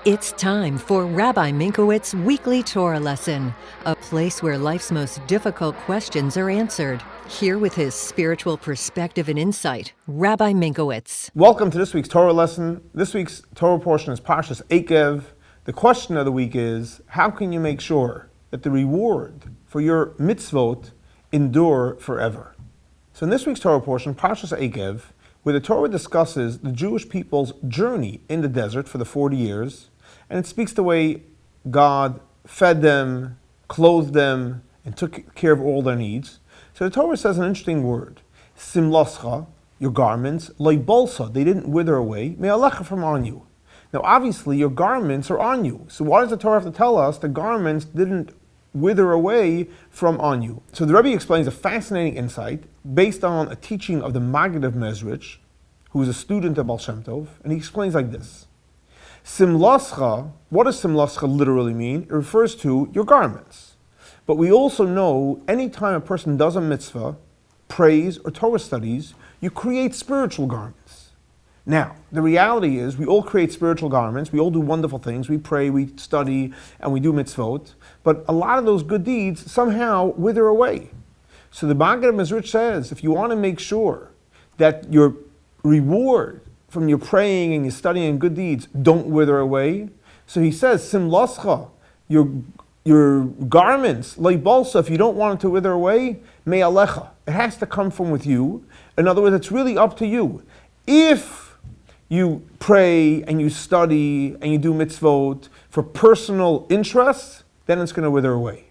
It's time for Rabbi Minkowicz's Weekly Torah Lesson, a place where life's most difficult questions are answered. Here with his spiritual perspective and insight, Rabbi Minkowicz. Welcome to this week's Torah lesson. This week's Torah portion is Parsha's EIKEV. The question of the week is, how can you make sure that the reward for your mitzvot endure forever? So in this week's Torah portion, Parsha's EIKEV, where the Torah discusses the Jewish people's journey in the desert for the 40 years, and it speaks the way God fed them, clothed them, and took care of all their needs. So the Torah says an interesting word. Simlascha, your garments, Leib, they didn't wither away, me'alecha, from on you. Now obviously your garments are on you. So why does the Torah have to tell us the garments didn't wither away from on you? So the Rebbe explains a fascinating insight based on a teaching of the Maggid of Mezrich, who is a student of Baal Shem Tov, and he explains like this. Simlascha, what does simlascha literally mean? It refers to your garments. But we also know anytime a person does a mitzvah, prays, or Torah studies, you create spiritual garments. Now, the reality is we all create spiritual garments, we all do wonderful things, we pray, we study, and we do mitzvot, but a lot of those good deeds somehow wither away. So the Maggid of Mezrich says, if you want to make sure that your reward from your praying and your studying and good deeds don't wither away, so he says, Simlascha, your garments, Leib, if you don't want it to wither away, me'alecha, it has to come from with you. In other words, it's really up to you. If you pray and you study and you do mitzvot for personal interests, then it's going to wither away.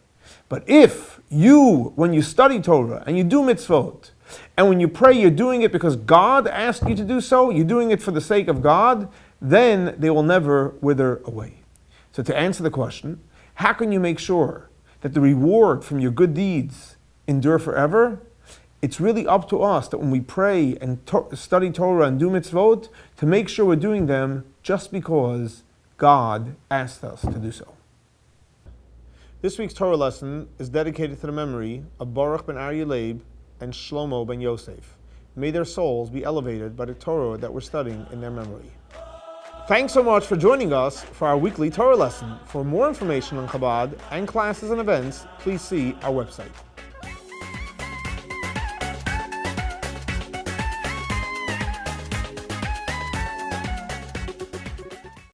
But if you, when you study Torah and you do mitzvot, and when you pray, you're doing it because God asked you to do so, you're doing it for the sake of God, then they will never wither away. So to answer the question, how can you make sure that the reward from your good deeds endure forever? It's really up to us that when we pray and study Torah and do mitzvot, to make sure we're doing them just because God asked us to do so. This week's Torah lesson is dedicated to the memory of Baruch ben Aryeh Leib and Shlomo Ben Yosef. May their souls be elevated by the Torah that we're studying in their memory. Thanks so much for joining us for our weekly Torah lesson. For more information on Chabad and classes and events, please see our website.